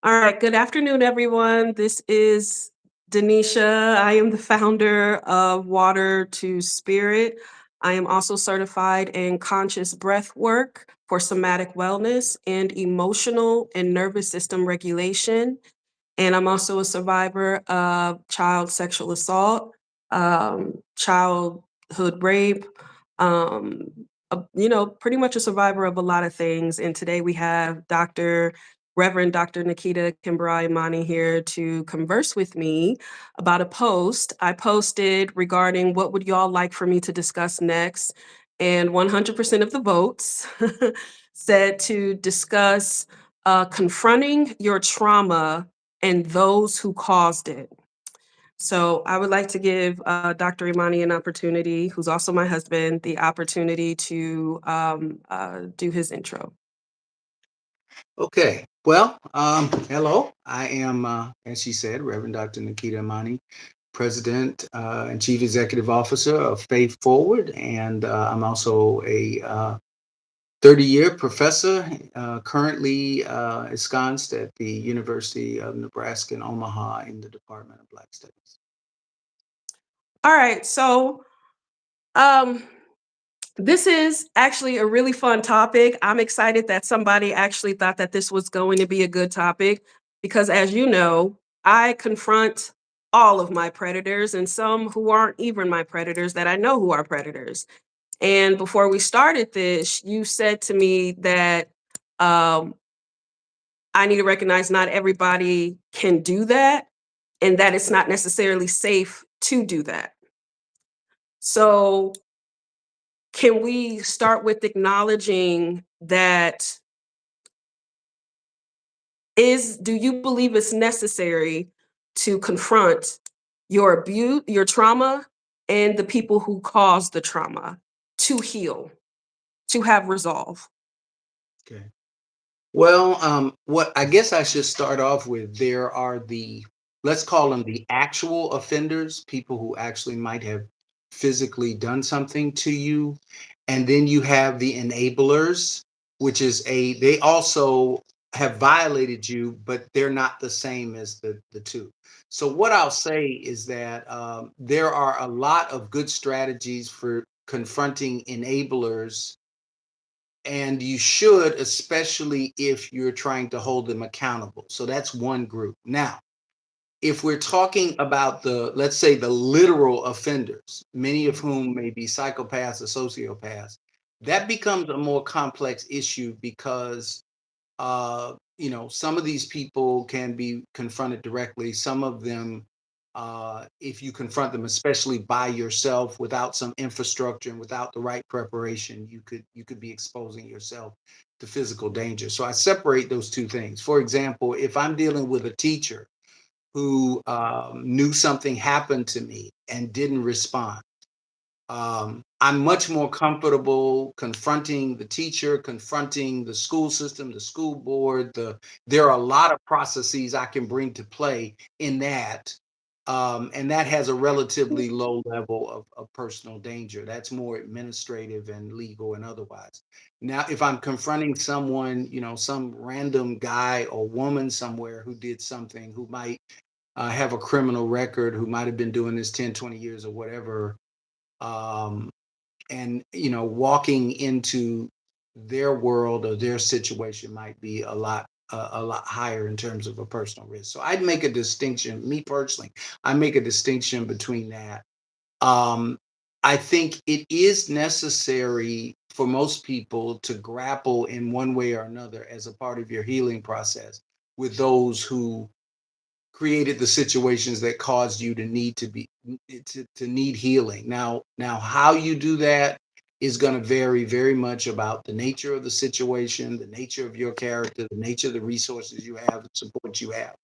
All right, good afternoon, everyone. This is Denisha. I am the founder of Water to Spirit. I am also certified in conscious breath work for somatic wellness and emotional and nervous system regulation. And I'm also a survivor of child sexual assault, childhood rape, pretty much a survivor of a lot of things. And today we have Reverend Dr. Nikita Kimbra Imani here to converse with me about a post I posted regarding what would y'all like for me to discuss next. And 100% of the votes said to discuss confronting your trauma and those who caused it. So I would like to give Dr. Imani an opportunity, who's also my husband, the opportunity to do his intro. Okay. Well, hello. I am, as she said, Reverend Dr. Nikita Amani, President and Chief Executive Officer of Faith Forward, and I'm also a 30-year professor, currently ensconced at the University of Nebraska in Omaha in the Department of Black Studies. All right, so um, this is actually a really fun topic. I'm excited that somebody actually thought that this was going to be a good topic because, as you know, I confront all of my predators and some who aren't even my predators that I know who are predators. And before we started this, you said to me that um, I need to recognize not everybody can do that and that it's not necessarily safe to do that. So, can we start with acknowledging that do you believe it's necessary to confront your abuse, your trauma, and the people who caused the trauma to heal, to have resolve? Okay. Well, what I guess I should start off with, there are let's call them the actual offenders, people who actually might have physically done something to you. And then you have the enablers, which is they also have violated you, but they're not the same as the two. So what I'll say is that there are a lot of good strategies for confronting enablers, and you should, especially if you're trying to hold them accountable. So that's one group. Now, if we're talking about let's say the literal offenders, many of whom may be psychopaths or sociopaths, that becomes a more complex issue because some of these people can be confronted directly. Some of them, if you confront them, especially by yourself, without some infrastructure and without the right preparation, you could be exposing yourself to physical danger. So I separate those two things. For example, if I'm dealing with a teacher who knew something happened to me and didn't respond, I'm much more comfortable confronting the teacher, confronting the school system, the school board. There are a lot of processes I can bring to play in that, and that has a relatively low level of personal danger. That's more administrative and legal and otherwise. Now, if I'm confronting someone, some random guy or woman somewhere who did something, who might have a criminal record, who might have been doing this 10, 20 years or whatever, um, and walking into their world or their situation might be a lot higher in terms of a personal risk. So I'd make a distinction. Me personally, I make a distinction between that. um, I think it is necessary for most people to grapple in one way or another as a part of your healing process with those who created the situations that caused you to need to need healing. Now how you do that is going to vary very much about the nature of the situation, the nature of your character, the nature of the resources you have, the support you have,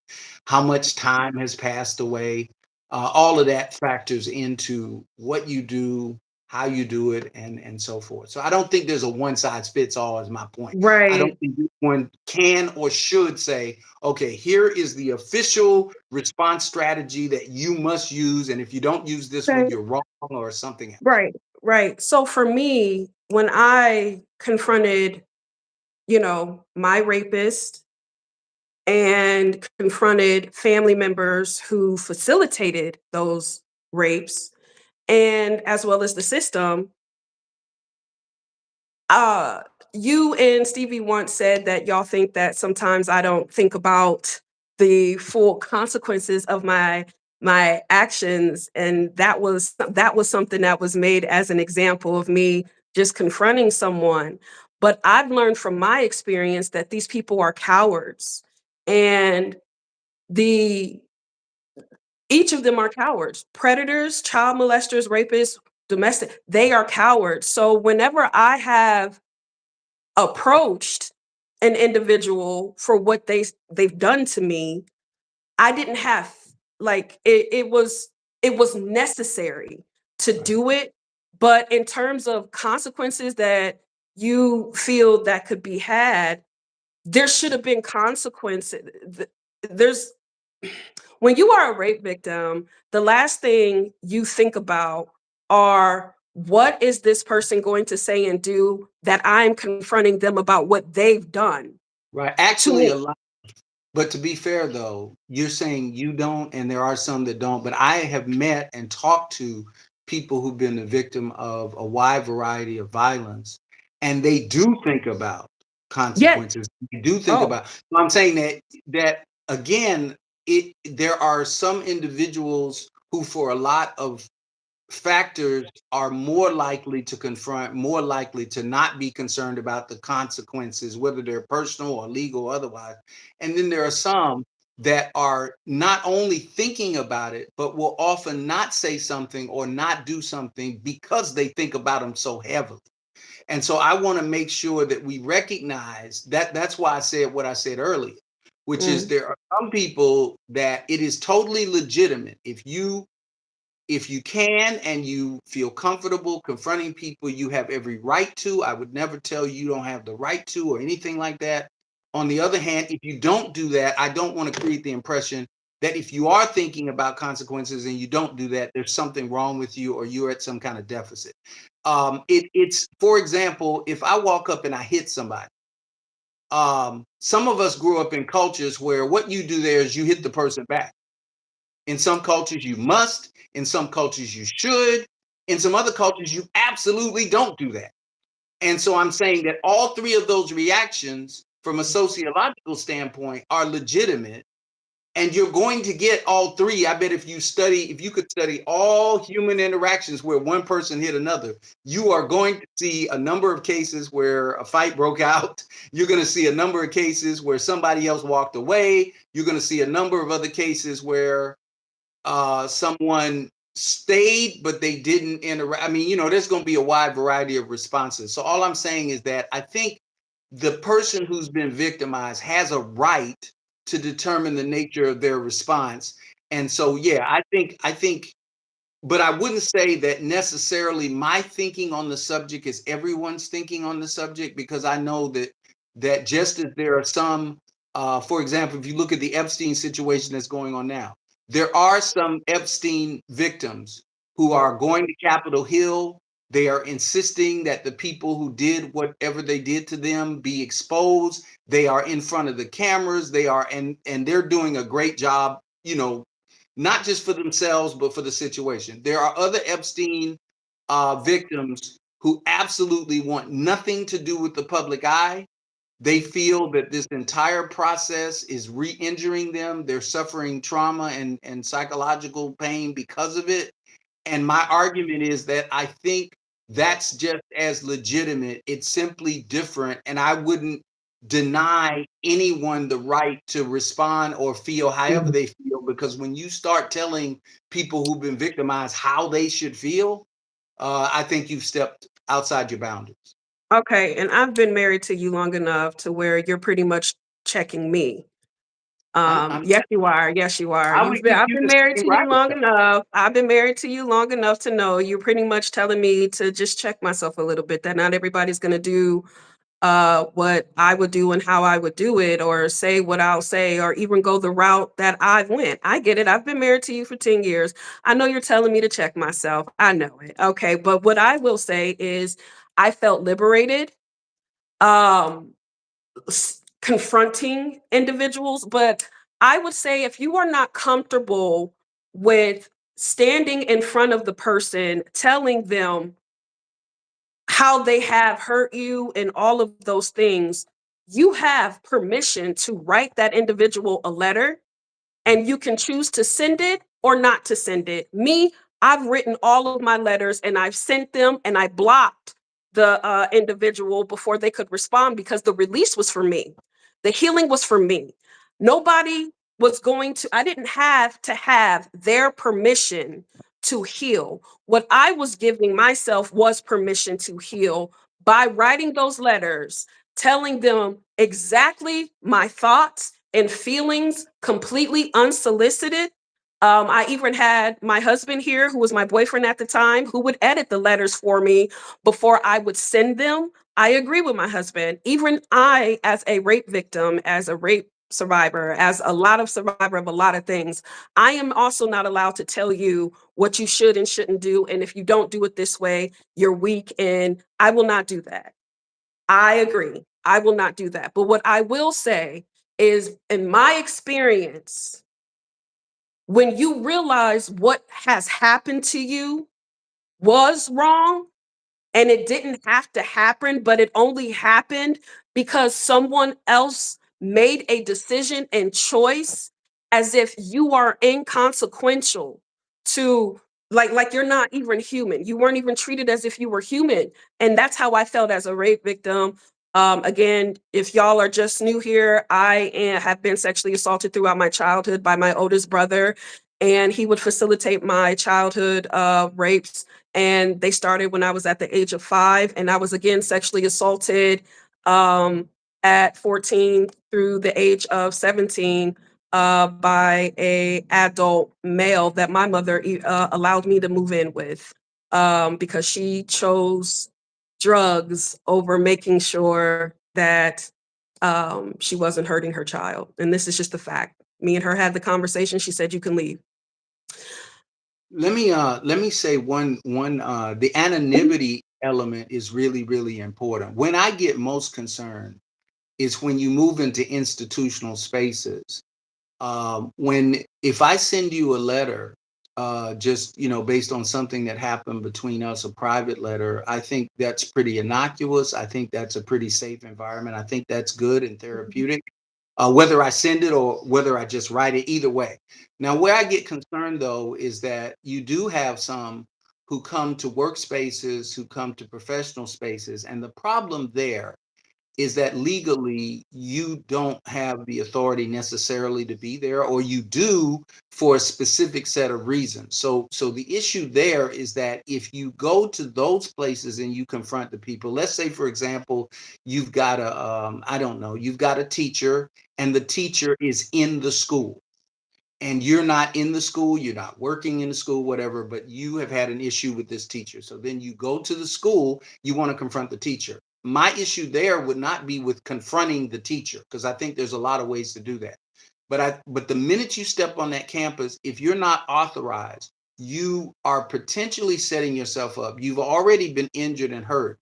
how much time has passed away. All of that factors into what you do, how you do it, and so forth. So I don't think there's a one size fits all, is my point. I don't Right. think one can or should say, okay, here is the official response strategy that you must use. And if you don't use this one, Okay. you're wrong or something else. Right. Right. So for me, when I confronted, my rapist, and confronted family members who facilitated those rapes, and as well as the system. uh you and Stevie once said that y'all think that sometimes I don't think about the full consequences of my actions, and that was something that was made as an example of me just confronting someone. But I've learned from my experience that these people are cowards, and the each of them are cowards. Predators, child molesters, rapists, domestic, they are cowards. So whenever I have approached an individual for what they've done to me, I didn't have, like, it was necessary to Right. do it. But in terms of consequences that you feel that could be had, there should have been consequences. There's When you are a rape victim, the last thing you think about are, what is this person going to say and do that I'm confronting them about what they've done Right. to Actually, a me? lot. But to be fair, though, you're saying you don't, and there are some that don't. But I have met and talked to people who've been the victim of a wide variety of violence, and they do think about Yeah. consequences. They do think Oh, about. So I'm saying that again, there are some individuals who, for a lot of factors, are more likely to confront, more likely to not be concerned about the consequences, whether they're personal or legal or otherwise. And then there are some that are not only thinking about it, but will often not say something or not do something because they think about them so heavily. And so I want to make sure that we recognize that. That's why I said what I said earlier, which is mm, there are some people that it is totally legitimate if you can and you feel comfortable confronting people, you have every right to. I would never tell you don't have the right to or anything like that. On the other hand, if you don't do that, I don't want to create the impression that if you are thinking about consequences and you don't do that, there's something wrong with you or you're at some kind of deficit. It's, for example, if I walk up and I hit somebody, some of us grew up in cultures where what you do there is you hit the person back. In some cultures, you must. In some cultures, you should. In some other cultures, you absolutely don't do that. And so I'm saying that all three of those reactions, from a sociological standpoint, are legitimate. And you're going to get all three. I bet if you could study all human interactions where one person hit another, you are going to see a number of cases where a fight broke out. You're going to see a number of cases where somebody else walked away. You're going to see a number of other cases where someone stayed, but they didn't interact. I mean, there's going to be a wide variety of responses. So all I'm saying is that I think the person who's been victimized has a right to determine the nature of their response. And so, yeah, I think but I wouldn't say that necessarily my thinking on the subject is everyone's thinking on the subject, because I know that just as there are some, for example, if you look at the Epstein situation that's going on now, there are some Epstein victims who are going to Capitol Hill. They are insisting that the people who did whatever they did to them be exposed. They are in front of the cameras. They are, and they're doing a great job, not just for themselves, but for the situation. There are other Epstein victims who absolutely want nothing to do with the public eye. They feel that this entire process is re-injuring them. They're suffering trauma and psychological pain because of it. And my argument is that I think that's just as legitimate. It's simply different. And I wouldn't deny anyone the right to respond or feel however mhm. they feel, because when you start telling people who've been victimized how they should feel, I think you've stepped outside your boundaries. Okay, and I've been married to you long enough to where you're pretty much checking me. I'm Yes, you are. Yes, you are. I would give I've you been the married same to you right. long enough. I've been married to you long enough to know you're pretty much telling me to just check myself a little bit, that not everybody's gonna do what I would do and how I would do it, or say what I'll say, or even go the route that I've went. I get it. I've been married to you for 10 years. I know you're telling me to check myself. I know it. Okay. But what I will say is I felt liberated. Um confronting individuals, but I would say if you are not comfortable with standing in front of the person, telling them how they have hurt you and all of those things, you have permission to write that individual a letter, and you can choose to send it or not to send it. Me, I've written all of my letters and I've sent them, and I blocked the individual before they could respond because the release was for me. The healing was for me. Nobody was going to, I didn't have to have their permission to heal. What I was giving myself was permission to heal by writing those letters, telling them exactly my thoughts and feelings completely unsolicited. I even had my husband here, who was my boyfriend at the time, who would edit the letters for me before I would send them. I agree with my husband. Even I, as a rape victim, as a rape survivor, as a lot of survivor of a lot of things, I am also not allowed to tell you what you should and shouldn't do. And if you don't do it this way, you're weak. And I will not do that. I agree. I will not do that. But what I will say is, in my experience, when you realize what has happened to you was wrong, and it didn't have to happen, but it only happened because someone else made a decision and choice, as if you are inconsequential to, like you're not even human. You weren't even treated as if you were human. And that's how I felt as a rape victim. Again, if y'all are just new here, have been sexually assaulted throughout my childhood by my oldest brother, and he would facilitate my childhood rapes, and they started when I was at the age of 5, and I was again sexually assaulted at 14 through the age of 17 by a adult male that my mother allowed me to move in with, because she chose drugs over making sure that she wasn't hurting her child. And this is just a fact. Me and her had the conversation. She said, "You can leave." Let me say one the anonymity element is really, really important. When I get most concerned is when you move into institutional spaces. When if I send you a letter, just based on something that happened between us, a private letter, I think that's pretty innocuous. I think that's a pretty safe environment. I think that's good and therapeutic. Whether I send it or whether I just write it, either way. Now, where I get concerned though is that you do have some who come to workspaces, who come to professional spaces, and the problem there is that legally you don't have the authority necessarily to be there, or you do for a specific set of reasons. So the issue there is that if you go to those places and you confront the people, let's say for example you've got a I don't know, you've got a teacher and the teacher is in the school, and you're not in the school, you're not working in the school, whatever, but you have had an issue with this teacher. So then you go to the school, you want to confront the teacher. My issue there would not be with confronting the teacher, because I think there's a lot of ways to do that. But the minute you step on that campus, if you're not authorized, you are potentially setting yourself up. You've already been injured and hurt.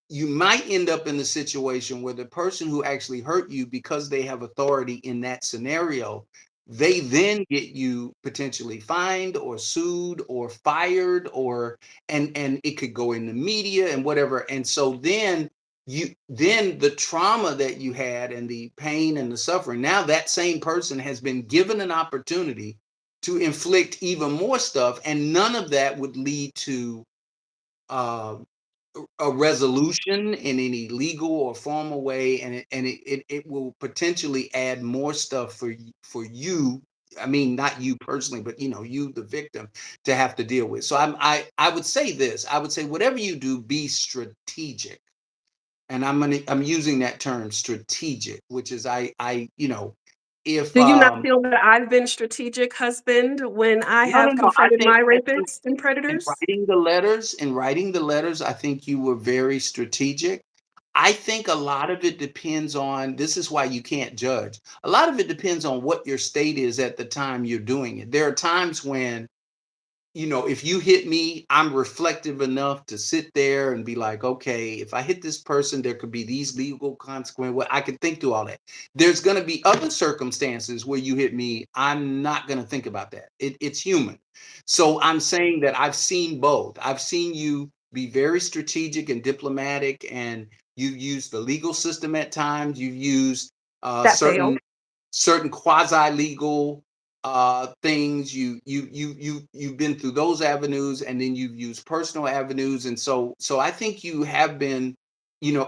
You might end up in the situation where the person who actually hurt you, because they have authority in that scenario, they then get you potentially fined or sued or fired, or and it could go in the media and whatever. And so then the trauma that you had and the pain and the suffering, now that same person has been given an opportunity to inflict even more stuff, and none of that would lead to uh, a resolution in any legal or formal way, and it will potentially add more stuff for you. I mean, not you personally, but you, the victim, to have to deal with. So I would say this. I would say whatever you do, be strategic, and I'm using that term strategic, which is if Do you not feel that I've been strategic, husband, when I no, no, have no. I confronted think my that rapists and predators? in writing the letters, I think you were very strategic. I think a lot of it depends on, this is why you can't judge. A lot of it depends on what your state is at the time you're doing it. There are times when if you hit me, I'm reflective enough to sit there and be like, okay, if I hit this person, there could be these legal consequences. Well, I could think through all that. There's going to be other circumstances where you hit me. I'm not going to think about that. It's human. So I'm saying that I've seen both. I've seen you be very strategic and diplomatic, and you've used the legal system at times. You've used uh, That certain failed. certain quasi legal things. You've been through those avenues, and then you've used personal avenues, and so I think you have been,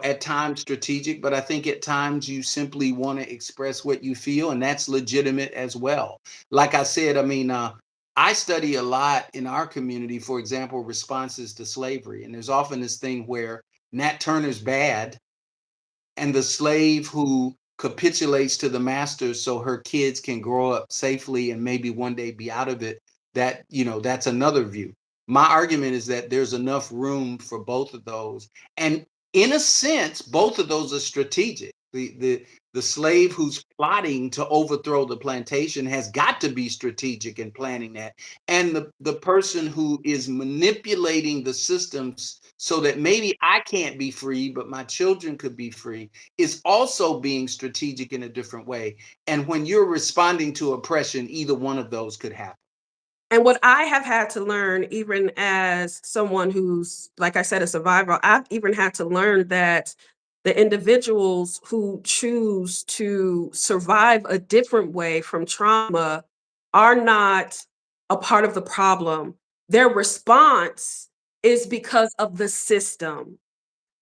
at times strategic, but I think at times you simply want to express what you feel, and that's legitimate as well. Like I said, I mean, I study a lot in our community, for example, responses to slavery, and there's often this thing where Nat Turner's bad, and the slave who capitulates to the master so her kids can grow up safely and maybe one day be out of it, that's another view. My argument is that there's enough room for both of those, and in a sense both of those are strategic. The slave who's plotting to overthrow the plantation has got to be strategic in planning that, and the person who is manipulating the systems so that maybe I can't be free, but my children could be free, is also being strategic in a different way. And when you're responding to oppression, either one of those could happen. And what I have had to learn, even as someone who's, like I said, a survivor, I've even had to learn that the individuals who choose to survive a different way from trauma are not a part of the problem. Their response is because of the system.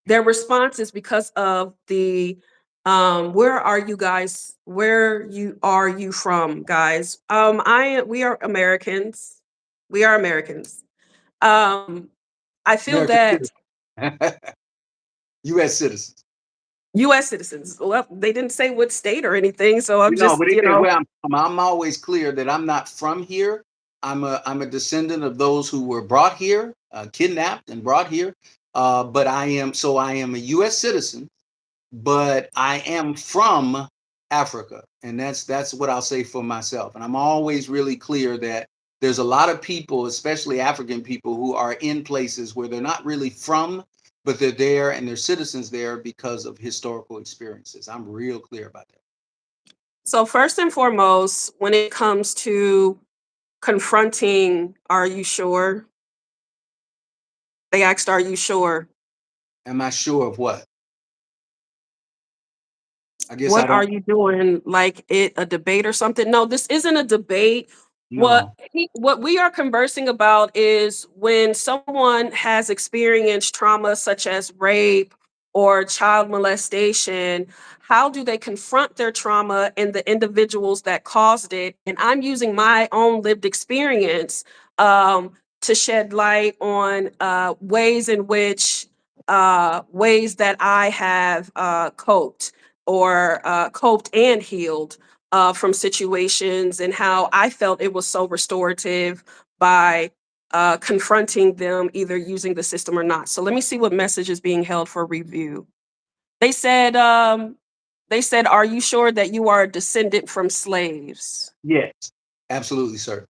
Their response is because of the where are you guys? Where you are you from, guys? I we are Americans. We are Americans. Um, I feel American that citizens. U.S. citizens. US citizens, well, they didn't say what state or anything, so I'm But just, they say where I'm from. I'm always clear that I'm not from here. I'm a descendant of those who were brought here, kidnapped and brought here. But I am a U.S. citizen, but I am from Africa, and that's what I'll say for myself. And I'm always really clear that there's a lot of people, especially African people, who are in places where they're not really from, but they're there and they're citizens there because of historical experiences. I'm real clear about that. so first and foremost, when it comes to confronting, are you sure? They asked, are you sure? Am I sure of what? I guess I What are don't you doing? Like it a debate or something? No, this isn't a debate. know. What we are conversing about is when someone has experienced trauma such as rape or child molestation, how do they confront their trauma and the individuals that caused it? And I'm using my own lived experience to shed light on ways in which ways that I have coped or coped and healed from situations, and how I felt it was so restorative by confronting them, either using the system or not. So let me see what message is being held for review. They said, "Are you sure that you are a descendant from slaves?" Yes, absolutely, sir.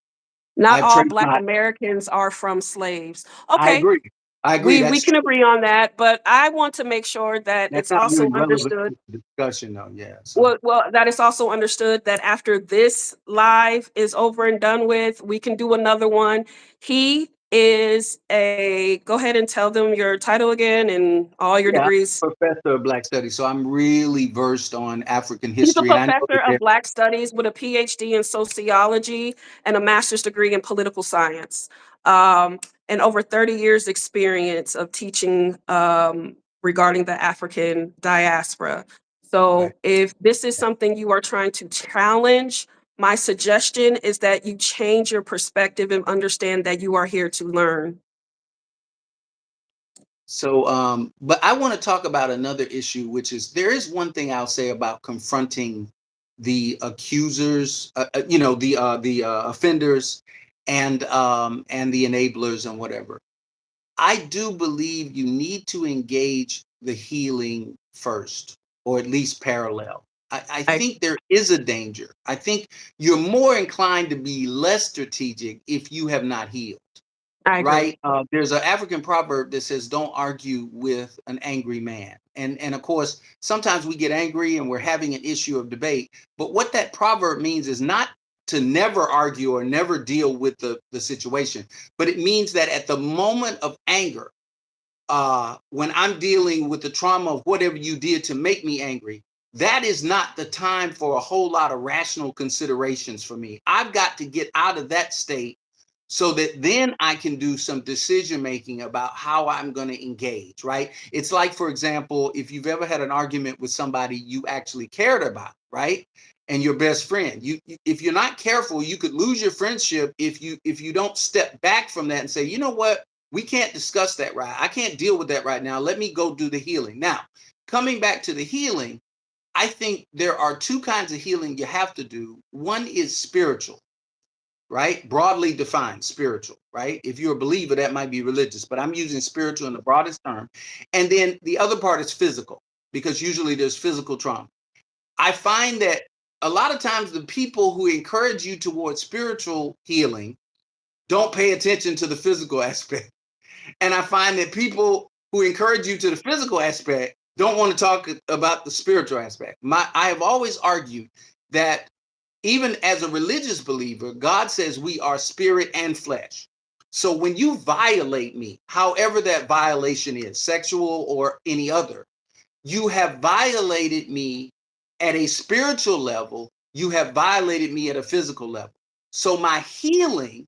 Not I've all traced Black my. Americans are from slaves. I Okay, agree. I agree. we That's can true. agree on that, but I want to make sure that That's it's not also really relevant understood. to the discussion, though. Yeah. So Well, that is also understood that after this live is over and done with, we can do another one. He is a, go ahead and tell them your title again and all your yeah, degrees. I'm a professor of Black Studies, so I'm really versed on African He's a history, and I know professor that of Black Studies with a PhD in sociology and a master's degree in political science, and over 30 years experience of teaching regarding the African diaspora. right. So if this is something you are trying to challenge, my suggestion is that you change your perspective and understand that you are here to learn. So, but I want to talk about another issue, which is there is one thing I'll say about confronting the accusers, the offenders, and the enablers and whatever. I do believe you need to engage the healing first, or at least parallel. I I, think there is a danger. I think you're more inclined to be less strategic if you have not healed. I agree. right? There's an African proverb that says, "Don't argue with an angry man." And of course, sometimes we get angry and we're having an issue of debate. But what that proverb means is not to never argue or never deal with the situation, but it means that at the moment of anger, when I'm dealing with the trauma of whatever you did to make me angry, that is not the time for a whole lot of rational considerations for me. I've got to get out of that state so that then I can do some decision making about how I'm going to engage, right? It's like, for example, if you've ever had an argument with somebody you actually cared about, right? And your best friend, if you're not careful, you could lose your friendship if you don't step back from that and say, you know what, we can't discuss that right. I can't deal with that right now. Let me go do the healing. Now, coming back to the healing, I think there are two kinds of healing you have to do. One is spiritual, right? Broadly defined spiritual, right? If you're a believer, that might be religious, but I'm using spiritual in the broadest term. And then the other part is physical, because usually there's physical trauma. I find that a lot of times the people who encourage you towards spiritual healing don't pay attention to the physical aspect. And I find that people who encourage you to the physical aspect don't want to talk about the spiritual aspect. I have always argued that even as a religious believer, God says we are spirit and flesh. So when you violate me, however that violation is, sexual or any other, you have violated me at a spiritual level, you have violated me at a physical level. So my healing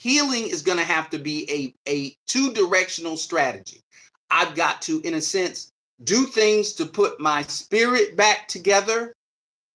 is going to have to be a two-directional strategy. I've got to, in a sense, do things to put my spirit back together,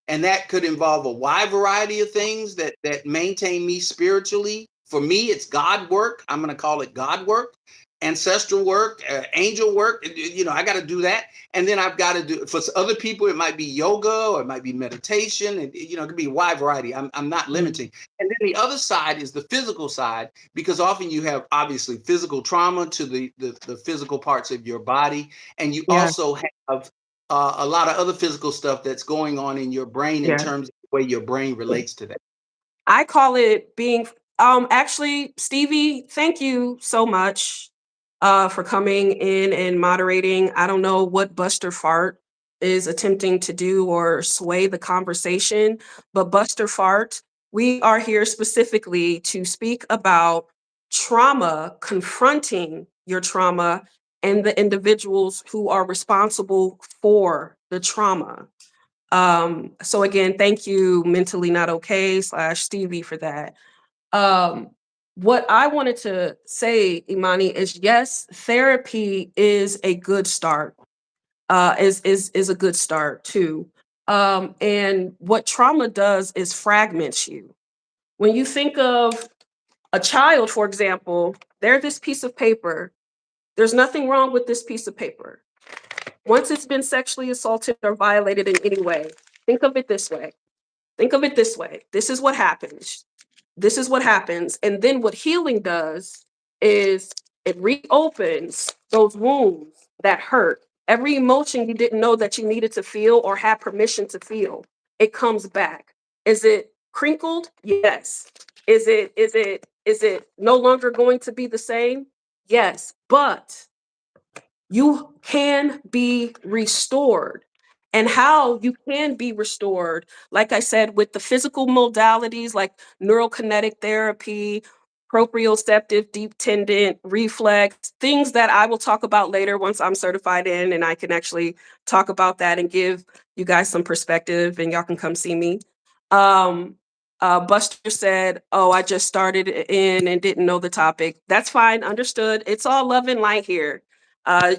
and that could involve a wide variety of things that maintain me spiritually. For me, it's God work. I'm going to call it God work, ancestral work, angel work. I got to do that, and then I've got to do. For other people, it might be yoga or it might be meditation, and it could be a wide variety. I'm not Mm, limiting. And then the other side is the physical side, because often you have obviously physical trauma to the physical parts of your body, and you yeah, also have a lot of other physical stuff that's going on in your brain in yeah. terms of the way your brain relates to that. I call it being actually, Stevie, thank you so much for coming in and moderating. I don't know what Buster Fart is attempting to do or sway the conversation, but Buster Fart, we are here specifically to speak about trauma, confronting your trauma, and the individuals who are responsible for the trauma. So again, thank you, Mentally Not Okay slash Stevie, for that. Um, what I wanted to say, Imani, is yes, therapy is a good start. Is a good start too. And what trauma does is fragments you. When you think of a child, for example, they're this piece of paper. There's nothing wrong with this piece of paper. Once it's been sexually assaulted or violated in any way, think of it this way. Think of it this way. This is what happens. This is what happens. And then what healing does is it reopens those wounds that hurt. Every emotion you didn't know that you needed to feel or had permission to feel, it comes back. Is it crinkled? Yes. Is it no longer going to be the same? Yes. But you can be restored. And how you can be restored, like I said, with the physical modalities like neurokinetic therapy, proprioceptive, deep tendon, reflex, things that I will talk about later once I'm certified in and I can actually talk about that and give you guys some perspective and y'all can come see me. Um, Buster said, "Oh, I just started in and didn't know the topic." That's fine, understood. It's all love and light here.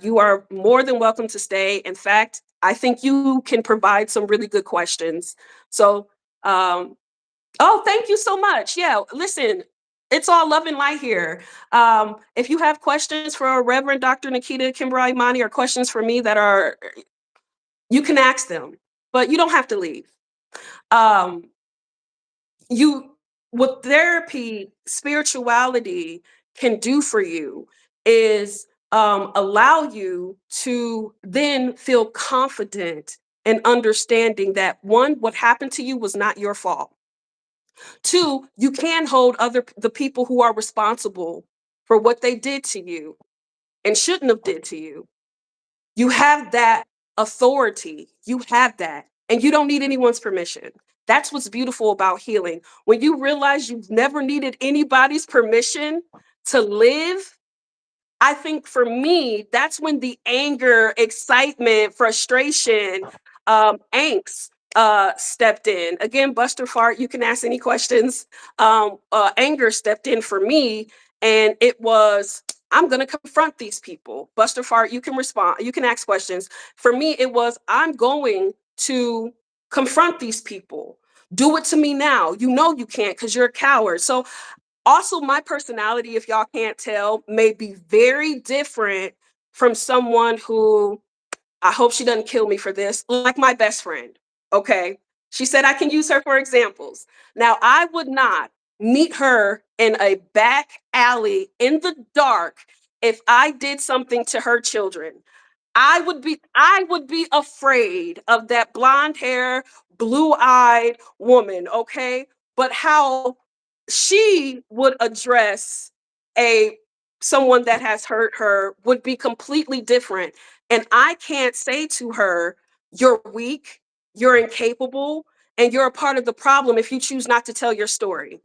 You are more than welcome to stay. In fact, I think you can provide some really good questions. So, um, oh, thank you so much. Yeah, listen, it's all love and light here. If you have questions for Reverend Dr. Nikita Kimberly Imani or questions for me that are, you can ask them, but you don't have to leave. Um, you what therapy spirituality can do for you is allow you to then feel confident in understanding that one, what happened to you was not your fault. Two, you can hold the people who are responsible for what they did to you and shouldn't have did to you. You have that authority. You have that. And you don't need anyone's permission. That's what's beautiful about healing. When you realize you've never needed anybody's permission to live, I think for me, that's when the anger, excitement, frustration, angst stepped in. Again, Buster Fart, you can ask any questions. Anger stepped in for me, and it was, I'm going to confront these people. Buster Fart, you can respond, you can ask questions. For me, it was, I'm going to confront these people. Do it to me now. You know you can't because you're a coward. So also, my personality, if y'all can't tell, may be very different from someone who, I hope she doesn't kill me for this, like my best friend. Okay. She said I can use her for examples. Now, I would not meet her in a back alley in the dark if I did something to her children. I would be afraid of that blonde hair, blue-eyed woman, okay? But how she would address a someone that has hurt her would be completely different. And I can't say to her, you're weak, you're incapable, and you're a part of the problem if you choose not to tell your story.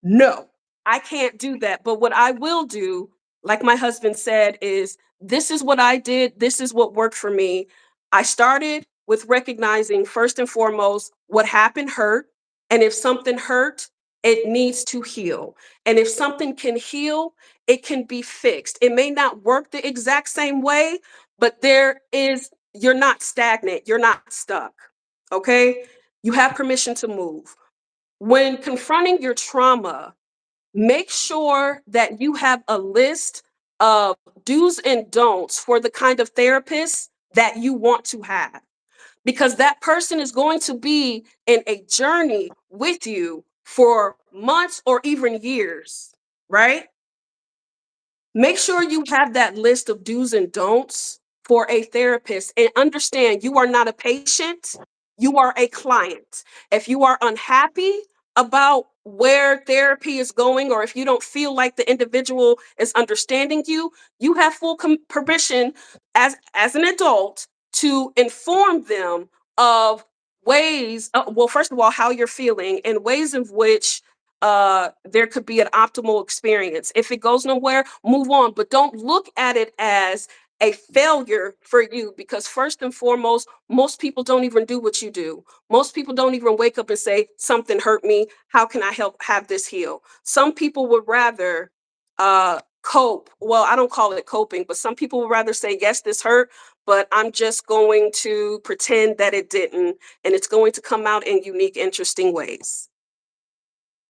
No, I can't do that. But what I will do, like my husband said, is this is what I did. This is what worked for me. I started with recognizing first and foremost what happened hurt. And if something hurt, it needs to heal. And if something can heal, it can be fixed. It may not work the exact same way, but you're not stagnant, you're not stuck. Okay? You have permission to move. When confronting your trauma, make sure that you have a list of do's and don'ts for the kind of therapist that you want to have, because that person is going to be in a journey with you for months or even years, right? Make sure you have that list of do's and don'ts for a therapist, and understand you are not a patient, you are a client. If you are unhappy about where therapy is going, or if you don't feel like the individual is understanding you, you have full permission as an adult to inform them of ways, well, first of all, how you're feeling and ways in which there could be an optimal experience. If it goes nowhere, move on, but don't look at it as a failure for you, because first and foremost, most people don't even do what you do. Most people don't even wake up and say, something hurt me. How can I help have this heal? Some people would rather cope. Well, I don't call it coping, but some people would rather say, yes, this hurt, but I'm just going to pretend that it didn't, and it's going to come out in unique, interesting ways.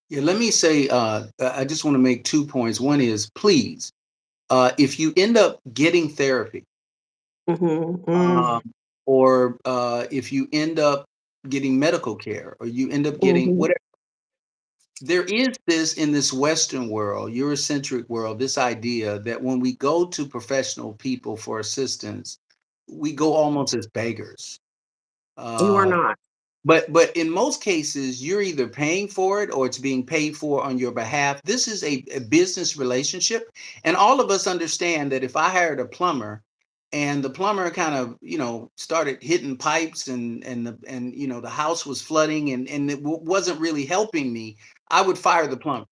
Yeah, let me say, I just want to make 2 points. One is, please, if you end up getting therapy, Mhm, um, mm, or if you end up getting medical care, or you end up getting mhm. whatever, there is this in this Western world, Eurocentric world, this idea that when we go to professional people for assistance, we go almost as beggars. You are Uh, not. but in most cases, you're either paying for it or it's being paid for on your behalf. This is a business relationship. And all of us understand that if I hired a plumber and the plumber kind of, started hitting pipes and the house was flooding and it wasn't really helping me, I would fire the plumber.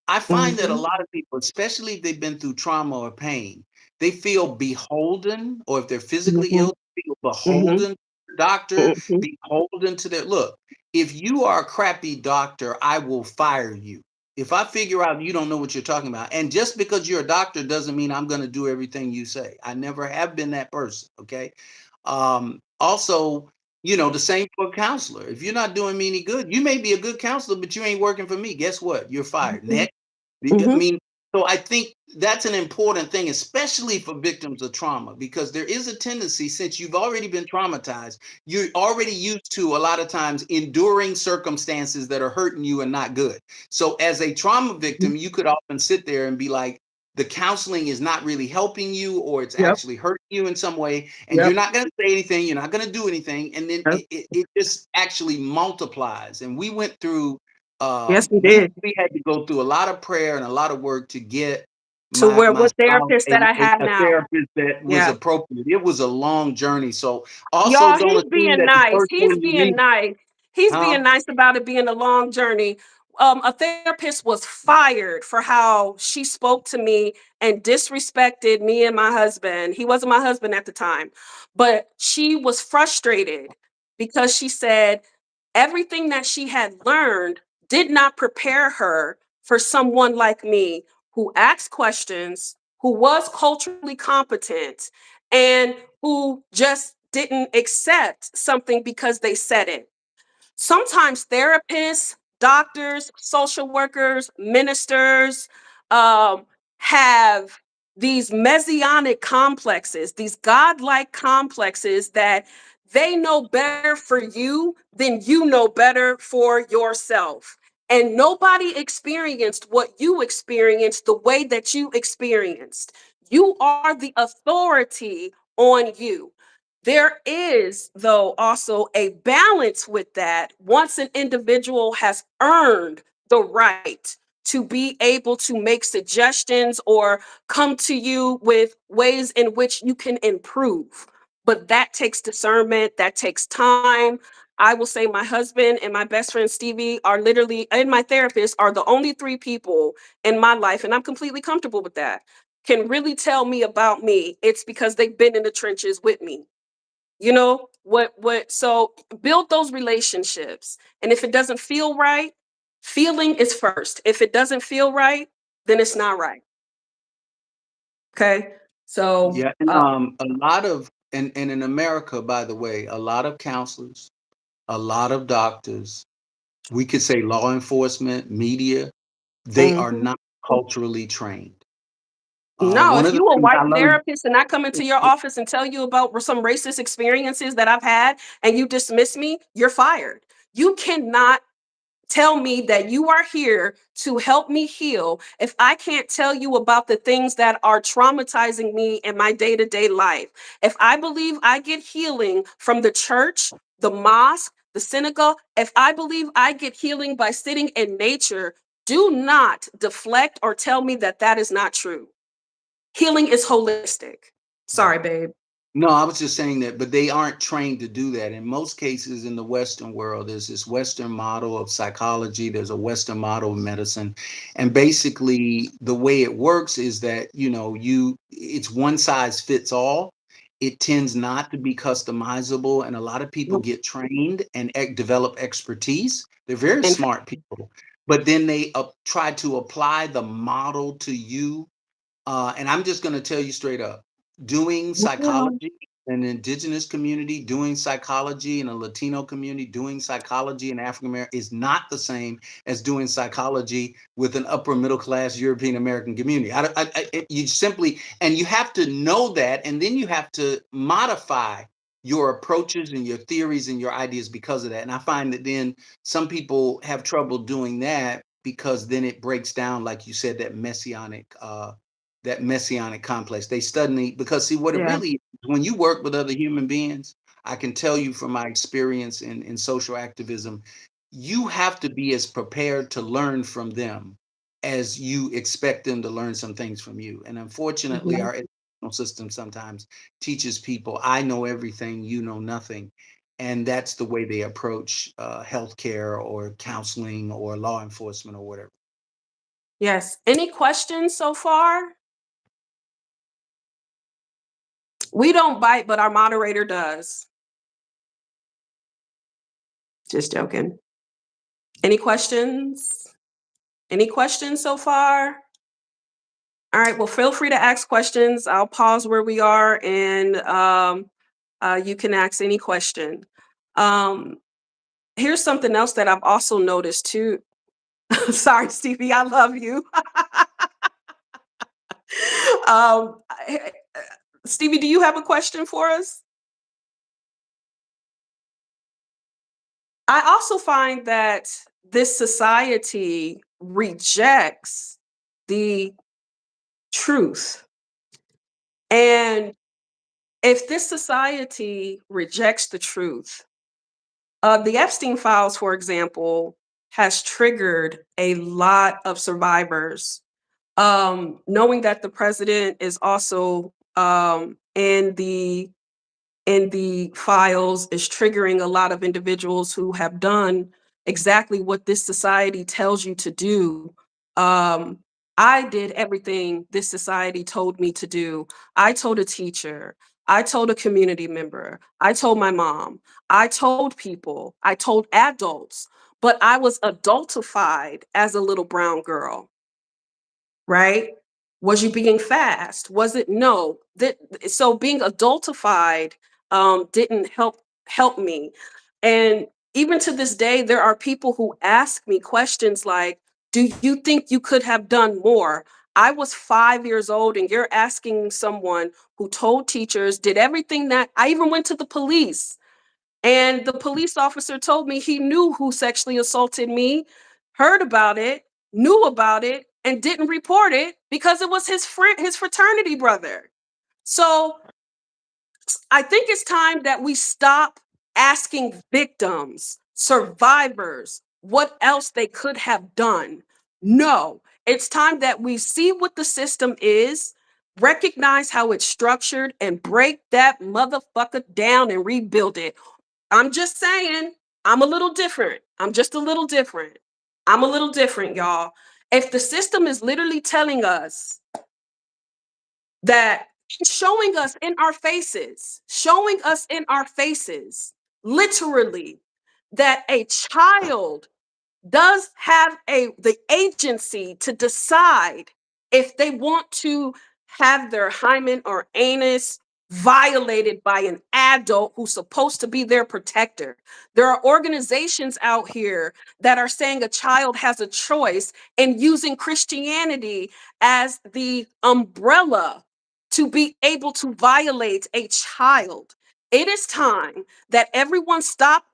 I find that a Mhm, lot of people, especially if they've been through trauma or pain, they feel beholden, or if they're physically mhm, ill, they feel mhm, beholden to the doctor, mhm, beholden to their look. If you are a crappy doctor, I will fire you. If I figure out you don't know what you're talking about, and just because you're a doctor doesn't mean I'm going to do everything you say. I never have been that person. Okay. Also, the same for a counselor. If you're not doing me any good, you may be a good counselor, but you ain't working for me. Guess what? You're fired. mhm, Next. I mhm. mean, so I think that's an important thing, especially for victims of trauma, because there is a tendency, since you've already been traumatized, you're already used to a lot of times enduring circumstances that are hurting you and not good. So as a trauma victim, you could often sit there and be like, the counseling is not really helping you, or it's Yep, actually hurting you in some way, and you're yep, not going to say anything, you're not going to do anything, and then yep. it just actually multiplies. And we went through Yes, we we did. we had to go through a lot of prayer and a lot of work to get To where my what spouse therapist that I have a now. therapist that was Yeah. appropriate. It was a long journey, so also Y'all, don't he's assume being that the nice. first He's one you being meet. nice. He's Huh? being nice about it being a long journey. A therapist was fired for how she spoke to me and disrespected me and my husband. He wasn't my husband at the time, but she was frustrated because she said everything that she had learned did not prepare her for someone like me who asked questions, who was culturally competent, and who just didn't accept something because they said it. Sometimes therapists, doctors, social workers, ministers um, have these messianic complexes, these godlike complexes that they know better for you than you know better for yourself. And nobody experienced what you experienced the way that you experienced. You are the authority on you. There is, though, also a balance with that once an individual has earned the right to be able to make suggestions or come to you with ways in which you can improve. But that takes discernment, that takes time. I will say my husband and my best friend Stevie are literally, and my therapist are the only three people in my life, and I'm completely comfortable with that, can really tell me about me. It's because they've been in the trenches with me. So build those relationships. And if it doesn't feel right, feeling is first. If it doesn't feel right, then it's not right. Okay. So Yeah, and a lot of and in America, by the way, a lot of counselors, a lot of doctors, we could say law enforcement, media, they are mhm. not culturally trained. No, One if of the you a things I white learned. therapist and I come into your office and tell you about some racist experiences that I've had and you dismiss me, you're fired. You cannot tell me that you are here to help me heal if I can't tell you about the things that are traumatizing me in my day to day life. If I believe I get healing from the church, the mosque, the synagogue, if I believe I get healing by sitting in nature, do not deflect or tell me that that is not true. Healing is holistic. Sorry, babe. No, I was just saying that, but they aren't trained to do that. In most cases in the Western world, there's this Western model of psychology, there's a Western model of medicine. And basically the way it works is that, it's one size fits all. It tends not to be customizable. And a lot of people get trained and develop expertise. They're very In smart people, but then they try to apply the model to you, and I'm just going to tell you straight up, doing fact, psychology in an indigenous community, doing psychology in a Latino community, doing psychology in African American is not the same as doing psychology with an upper middle class European American community. You simply, and you have to know that, and then you have to modify your approaches and your theories and your ideas because of that. And I find that then some people have trouble doing that because then it breaks down, like you said, that messianic complex. They suddenly, because see what it yeah. really is, when you work with other human beings, I can tell you from my experience in social activism, you have to be as prepared to learn from them as you expect them to learn some things from you. And unfortunately, Mhm. our educational system sometimes teaches people, I know everything, you know nothing. And that's the way they approach healthcare or counseling or law enforcement or whatever. Yes. Any questions so far? We don't bite, but our moderator does. Just joking. Any questions? Any questions so far? All right. Well, feel free to ask questions. I'll pause where we are and you can ask any question. Um, Here's something else that I've also noticed too. Sorry, Stevie, I love you. um, I- Stevie, do you have a question for us? I also find that this society rejects the truth. And if this society rejects the truth, the Epstein files, for example, has triggered a lot of survivors Knowing that the president is also in the files is triggering a lot of individuals who have done exactly what this society tells you to do. Um, I did everything this society told me to do. I told a teacher, I told a community member, I told my mom, I told people, I told adults, but I was adultified as a little brown girl, right? Was you being fast? Was it no? That so being adultified didn't help me. And even to this day, there are people who ask me questions like, "Do you think you could have done more?" I was 5 years old, and you're asking someone who told teachers, did everything that I even went to the police and the police officer told me he knew who sexually assaulted me, heard about it, knew about it, and didn't report it because it was his friend, his fraternity brother. So I think it's time that we stop asking victims, survivors, what else they could have done. No, it's time that we see what the system is, recognize how it's structured, and break that motherfucker down and rebuild it. I'm just saying, I'm a little different. I'm just a little different. I'm a little different, y'all. If the system is literally telling us that, showing us in our faces, showing us in our faces, literally, that a child does have the agency to decide if they want to have their hymen or anus violated by an adult who's supposed to be their protector. There are organizations out here that are saying a child has a choice and using Christianity as the umbrella to be able to violate a child. It is time that everyone stop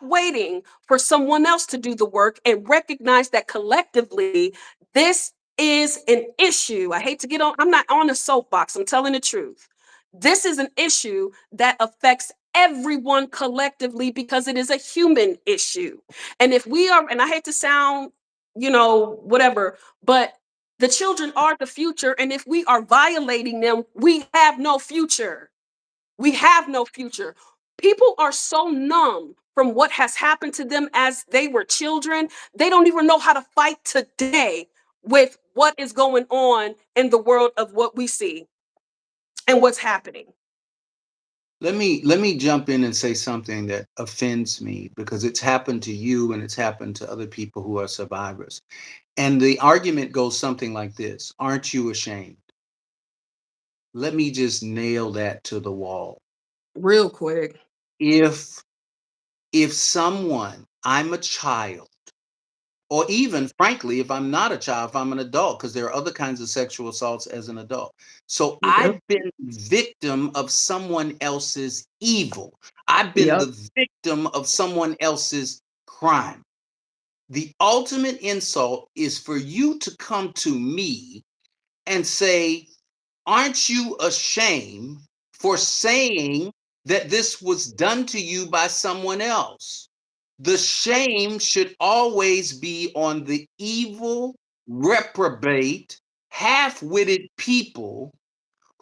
waiting for someone else to do the work and recognize that collectively this is an issue. I hate to get on, I'm not on a soapbox, I'm telling the truth. This is an issue that affects everyone collectively because it is a human issue. And if we are, and I hate to sound, whatever, but the children are the future. And if we are violating them, we have no future. We have no future. People are so numb from what has happened to them as they were children. They don't even know how to fight today with what is going on in the world of what we see and what's happening. Let me jump in and say something that offends me because it's happened to you and it's happened to other people who are survivors. And the argument goes something like this: aren't you ashamed? Let me just nail that to the wall. Real quick. If someone, I'm a child, or even frankly, if I'm not a child, if I'm an adult, because there are other kinds of sexual assaults as an adult. So Yep. I've been victim of someone else's evil. I've been Yep. the victim of someone else's crime. The ultimate insult is for you to come to me and say, aren't you ashamed for saying that this was done to you by someone else? The shame should always be on the evil, reprobate, half witted people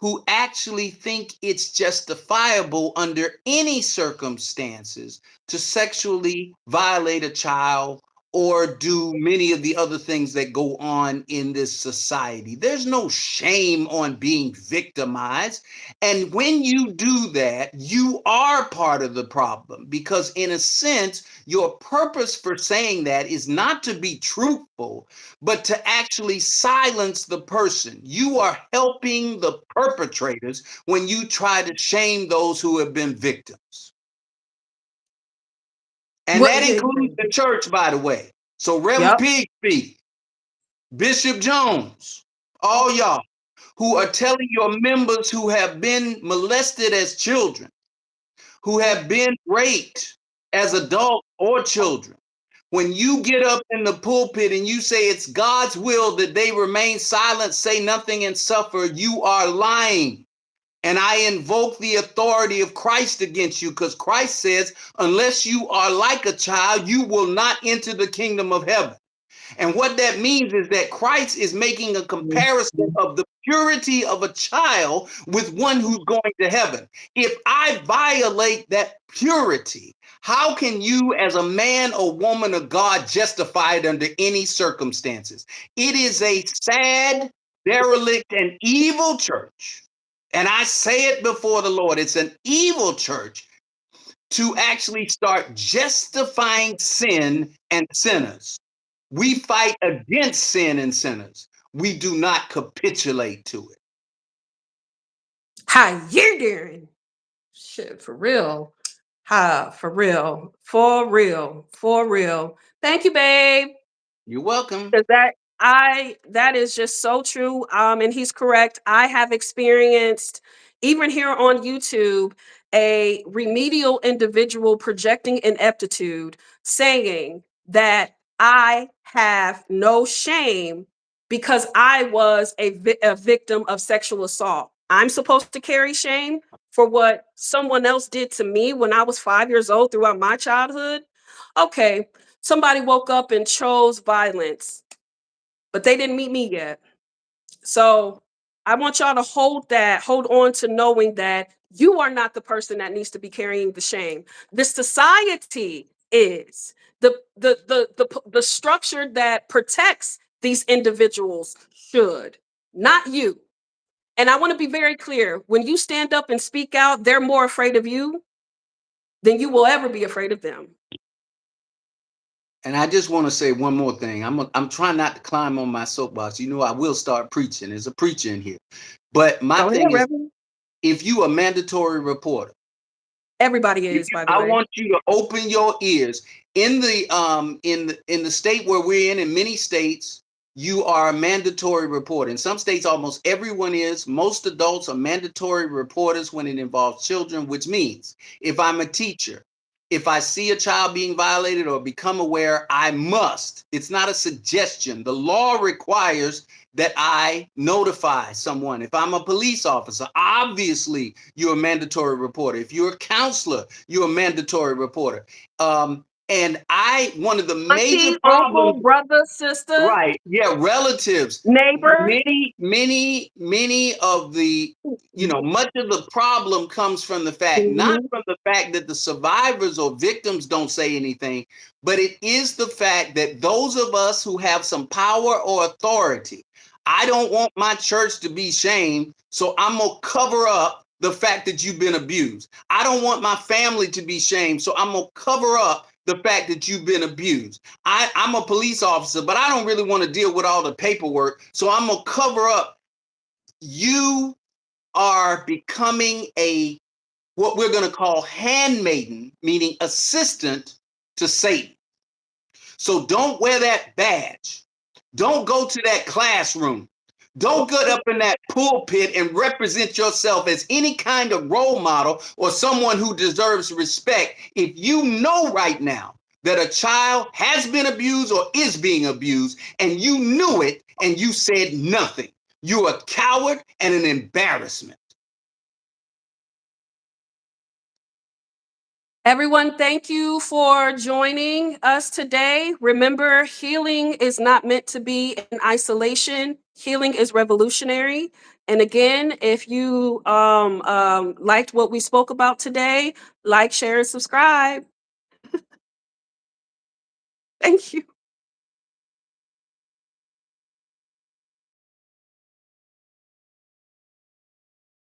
who actually think it's justifiable under any circumstances to sexually violate a child or do many of the other things that go on in this society. There's no shame on being victimized. And when you do that, you are part of the problem because, in a sense, your purpose for saying that is not to be truthful, but to actually silence the person. You are helping the perpetrators when you try to shame those who have been victims. And What? that includes the church, by the way. So, Reverend Yep. Pigsby, Bishop Jones, all y'all who are telling your members who have been molested as children, who have been raped as adults or children, when you get up in the pulpit and you say it's God's will that they remain silent, say nothing, and suffer, you are lying. And I invoke the authority of Christ against you because Christ says, unless you are like a child, you will not enter the kingdom of heaven. And what that means is that Christ is making a comparison Mhm. of the purity of a child with one who's going to heaven. If I violate that purity, how can you, as a man or woman of God, justify it under any circumstances? It is a sad, derelict, and evil church. And I say it before the Lord, it's an evil church to actually start justifying sin and sinners. We fight against sin and sinners. We do not capitulate to it. How you doing? Shit, for real. Ha, for real. For real. For real. Thank you, babe. You're welcome. 'Cause that is just so true, and he's correct. I have experienced, even here on YouTube, a remedial individual projecting ineptitude, saying that I have no shame because I was a victim of sexual assault. I'm supposed to carry shame for what someone else did to me when I was 5 years old throughout my childhood? Okay, somebody woke up and chose violence, but they didn't meet me yet. So I want y'all to hold on to knowing that you are not the person that needs to be carrying the shame. The society is the structure that protects these individuals should, not you. And I want to be very clear: when you stand up and speak out, they're more afraid of you than you will ever be afraid of them. And I just want to say one more thing. I'm trying not to climb on my soapbox. You know, I will start preaching. There's a preacher in here. But my Go ahead, thing is, Reverend. if you a mandatory reporter, Everybody is, by the I way. want you to open your ears. In the in the state where we're in many states, you are a mandatory reporter. In some states, almost everyone is. Most adults are mandatory reporters when it involves children, which means if I'm a teacher, if I see a child being violated or become aware, I must. It's not a suggestion. The law requires that I notify someone. If I'm a police officer, obviously you're a mandatory reporter. If you're a counselor, you're a mandatory reporter. And one of the major Auntie, uncle, problems, brother, sister, right? Yeah, relatives. neighbor. Many of the, much of the problem comes from the fact, not Mhm. from the fact that the survivors or victims don't say anything, but it is the fact that those of us who have some power or authority, I don't want my church to be shamed, so I'm gonna cover up the fact that you've been abused. I don't want my family to be shamed, so I'm gonna cover up the fact that you've been abused. I'm a police officer, but I don't really want to deal with all the paperwork. So I'm going to cover up. You are becoming what we're going to call handmaiden, meaning assistant to Satan. So don't wear that badge. Don't go to that classroom. Don't get up in that pulpit and represent yourself as any kind of role model or someone who deserves respect if you know right now that a child has been abused or is being abused and you knew it and you said nothing. You're a coward and an embarrassment. Everyone, thank you for joining us today. Remember, healing is not meant to be in isolation. Healing is revolutionary. And again, if you liked what we spoke about today, like, share, and subscribe. Thank you.